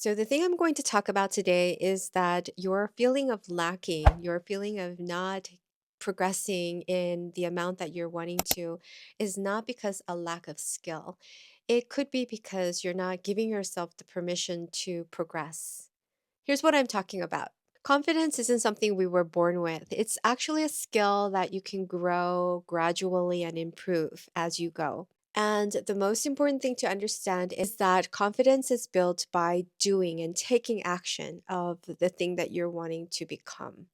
So, the thing I'm going to talk about today is that your feeling of lacking, your feeling of not progressing in the amount that you're wanting to, is not because a lack of skill. It could be because you're not giving yourself the permission to progress. Here's what I'm talking about. Confidence isn't something we were born with. It's actually a skill that you can grow gradually and improve as you go. And the most important thing to understand is that confidence is built by doing and taking action of the thing that you're wanting to become.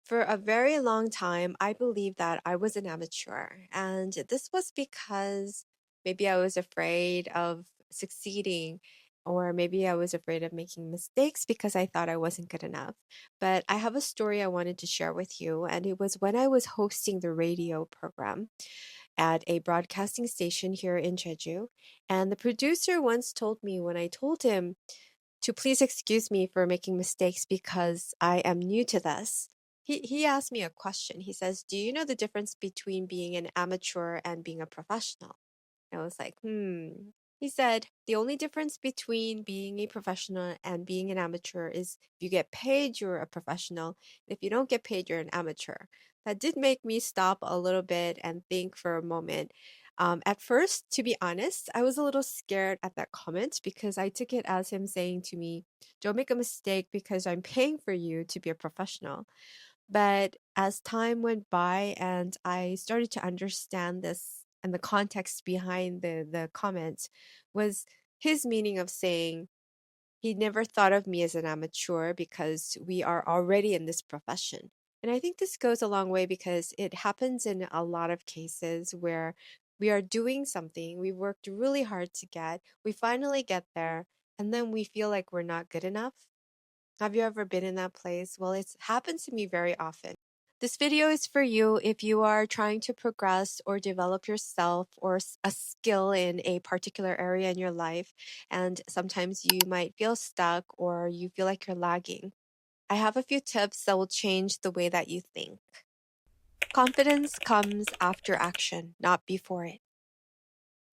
For a very long time, I believed that I was an amateur. And this was because maybe I was afraid of succeeding, or maybe I was afraid of making mistakes because I thought I wasn't good enough. But I have a story I wanted to share with you. And it was when I was hosting the radio program at a broadcasting station here in Jeju. And the producer once told me when I told him to please excuse me for making mistakes because I am new to this. He asked me a question. He says, "Do you know the difference between being an amateur and being a professional?" I was like, hmm. He said, the only difference between being a professional and being an amateur is if you get paid, you're a professional. If you don't get paid, you're an amateur. That did make me stop a little bit and think for a moment. At first, to be honest, I was a little scared at that comment because I took it as him saying to me, don't make a mistake because I'm paying for you to be a professional. But as time went by and I started to understand this and the context behind the comments was his meaning of saying he never thought of me as an amateur because we are already in this profession. And I think this goes a long way because it happens in a lot of cases where we are doing something we worked really hard to get, we finally get there, and then we feel like we're not good enough. Have you ever been in that place? Well, it's happened to me very often. This video is for you if you are trying to progress or develop yourself or a skill in a particular area in your life, and sometimes you might feel stuck or you feel like you're lagging. I have a few tips that will change the way that you think. Confidence comes after action, not before it.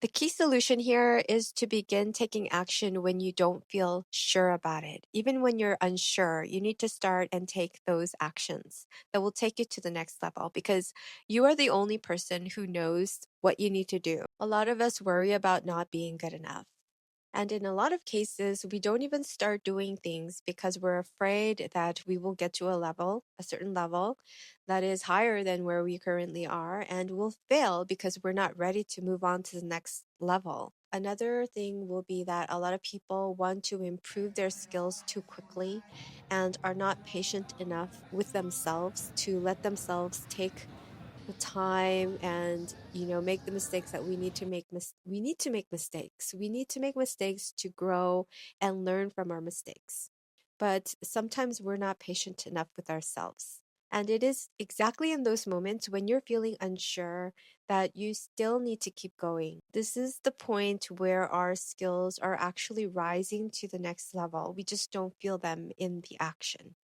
The key solution here is to begin taking action when you don't feel sure about it. Even when you're unsure, you need to start and take those actions that will take you to the next level because you are the only person who knows what you need to do. A lot of us worry about not being good enough. And in a lot of cases, we don't even start doing things because we're afraid that we will get to a certain level that is higher than where we currently are, and we'll fail because we're not ready to move on to the next level. Another thing will be that a lot of people want to improve their skills too quickly and are not patient enough with themselves to let themselves take the time and make the mistakes that we need to make we need to make mistakes. We need to make mistakes to grow and learn from our mistakes. But sometimes we're not patient enough with ourselves. And it is exactly in those moments when you're feeling unsure that you still need to keep going. This is the point where our skills are actually rising to the next level. We just don't feel them in the action.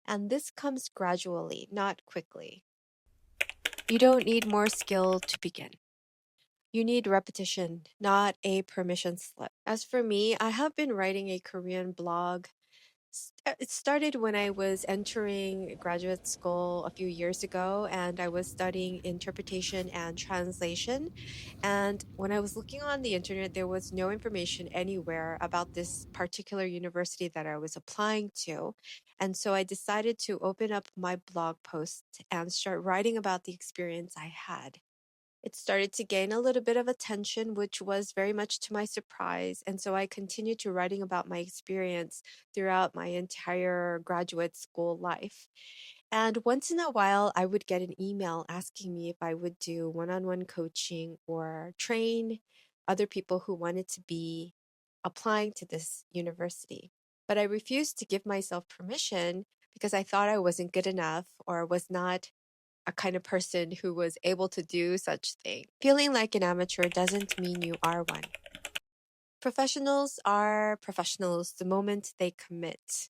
And this comes gradually, not quickly. You don't need more skill to begin. You need repetition, not a permission slip. As for me, I have been writing a Korean blog. It started when I was entering graduate school a few years ago, and I was studying interpretation and translation. And when I was looking on the internet, there was no information anywhere about this particular university that I was applying to. And so I decided to open up my blog post and start writing about the experience I had. It started to gain a little bit of attention, which was very much to my surprise. And so I continued to writing about my experience throughout my entire graduate school life. And once in a while, I would get an email asking me if I would do one on one coaching or train other people who wanted to be applying to this university. But I refused to give myself permission because I thought I wasn't good enough or was not a kind of person who was able to do such thing. Feeling like an amateur doesn't mean you are one. Professionals are professionals the moment they commit.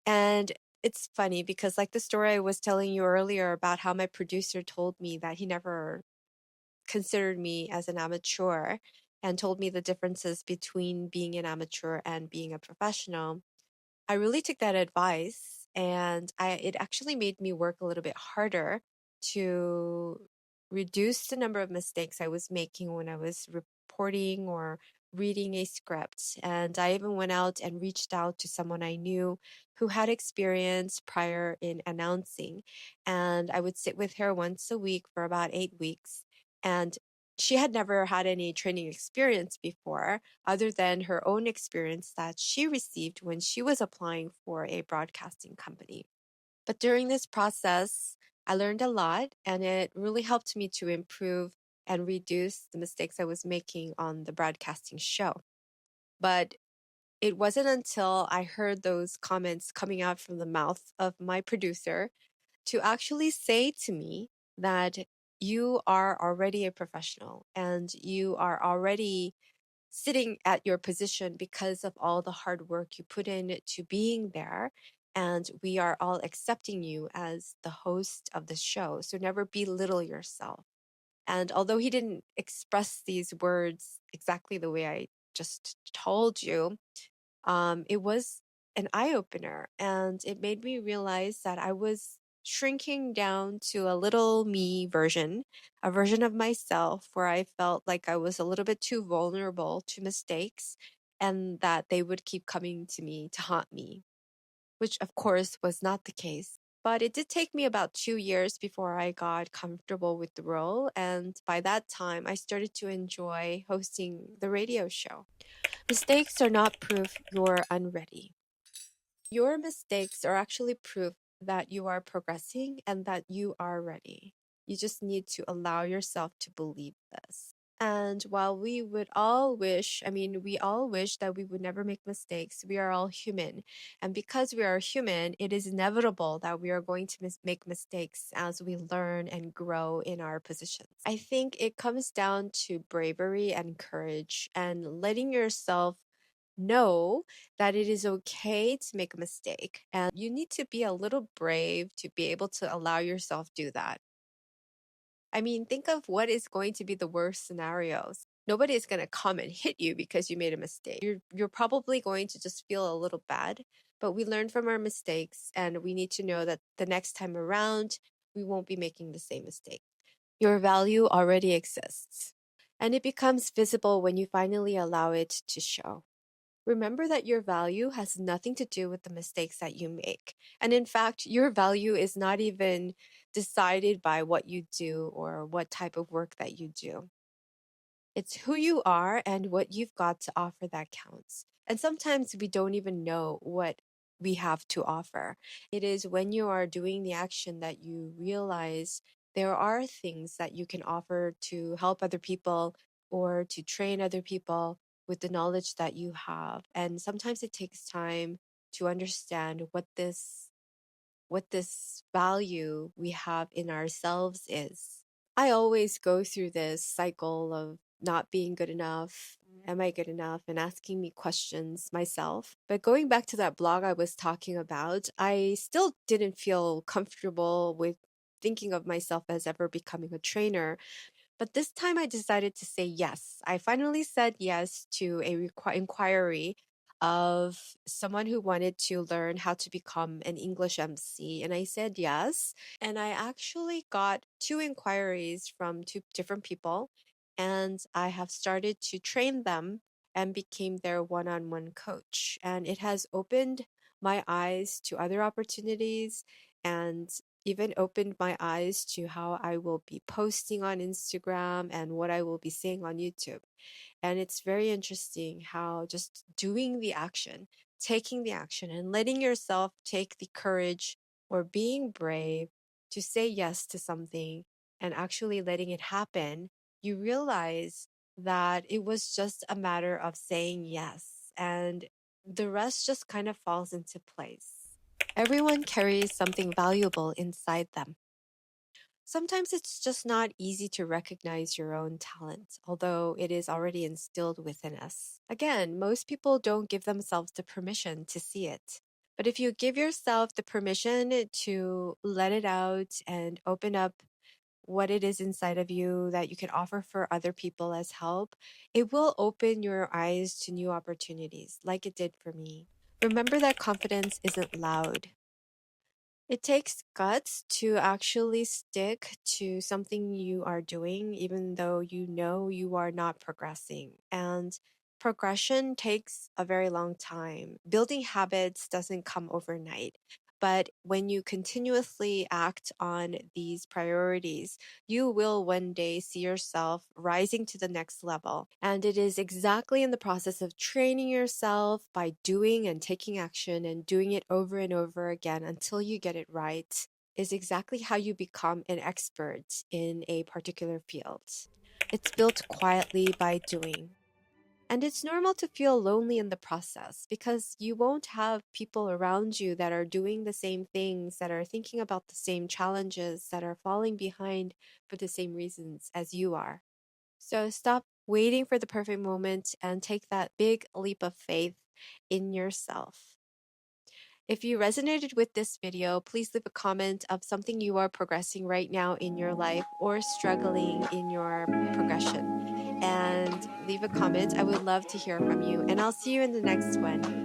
And it's funny because, like the story I was telling you earlier about how my producer told me that he never considered me as an amateur and told me the differences between being an amateur and being a professional. I really took that advice, and it actually made me work a little bit harder to reduce the number of mistakes I was making when I was reporting or reading a script. And I even went out and reached out to someone I knew who had experience prior in announcing. And I would sit with her once a week for about 8 weeks. And she had never had any training experience before, other than her own experience that she received when she was applying for a broadcasting company. But during this process, I learned a lot, and it really helped me to improve and reduce the mistakes I was making on the broadcasting show. But it wasn't until I heard those comments coming out from the mouth of my producer to actually say to me that you are already a professional and you are already sitting at your position because of all the hard work you put in to being there. And we are all accepting you as the host of the show. So never belittle yourself. And although he didn't express these words exactly the way I just told you, it was an eye opener, and it made me realize that I was shrinking down to a little me version, a version of myself where I felt like I was a little bit too vulnerable to mistakes and that they would keep coming to me to haunt me, which of course was not the case. But it did take me about 2 years before I got comfortable with the role. And by that time, I started to enjoy hosting the radio show. Mistakes are not proof you're unready. Your mistakes are actually proof that you are progressing and that you are ready. You just need to allow yourself to believe this. And while we would all wish, I mean, we all wish that we would never make mistakes, we are all human. And because we are human, it is inevitable that we are going to make mistakes as we learn and grow in our positions. I think it comes down to bravery and courage and letting yourself know that it is okay to make a mistake. And you need to be a little brave to be able to allow yourself do that. I mean, think of what is going to be the worst scenarios. Nobody is going to come and hit you because you made a mistake. You're probably going to just feel a little bad, but we learn from our mistakes, and we need to know that the next time around, we won't be making the same mistake. Your value already exists, and it becomes visible when you finally allow it to show. Remember that your value has nothing to do with the mistakes that you make. And in fact, your value is not even decided by what you do or what type of work that you do. It's who you are and what you've got to offer that counts. And sometimes we don't even know what we have to offer. It is when you are doing the action that you realize there are things that you can offer to help other people or to train other people with the knowledge that you have. And sometimes it takes time to understand what this value we have in ourselves is. I always go through this cycle of not being good enough. Am I good enough? And asking me questions myself. But going back to that blog I was talking about, I still didn't feel comfortable with thinking of myself as ever becoming a trainer. But this time I decided to say yes. I finally said yes to a inquiry of someone who wanted to learn how to become an English MC. And I said yes. And I actually got two inquiries from two different people. And I have started to train them and became their one on one coach. And it has opened my eyes to other opportunities and even opened my eyes to how I will be posting on Instagram and what I will be saying on YouTube. And it's very interesting how just doing the action, taking the action, and letting yourself take the courage or being brave to say yes to something and actually letting it happen, you realize that it was just a matter of saying yes. And the rest just kind of falls into place. Everyone carries something valuable inside them. Sometimes it's just not easy to recognize your own talent, although it is already instilled within us. Again, most people don't give themselves the permission to see it. But if you give yourself the permission to let it out and open up what it is inside of you that you can offer for other people as help, it will open your eyes to new opportunities, like it did for me. Remember that confidence isn't loud. It takes guts to actually stick to something you are doing, even though you know you are not progressing. And progression takes a very long time. Building habits doesn't come overnight. But when you continuously act on these priorities, you will one day see yourself rising to the next level. And it is exactly in the process of training yourself by doing and taking action and doing it over and over again until you get it right is exactly how you become an expert in a particular field. It's built quietly by doing. And it's normal to feel lonely in the process because you won't have people around you that are doing the same things, that are thinking about the same challenges, that are falling behind for the same reasons as you are. So stop waiting for the perfect moment and take that big leap of faith in yourself. If you resonated with this video, please leave a comment of something you are progressing right now in your life or struggling in your progression. And leave a comment. I would love to hear from you. And I'll see you in the next one.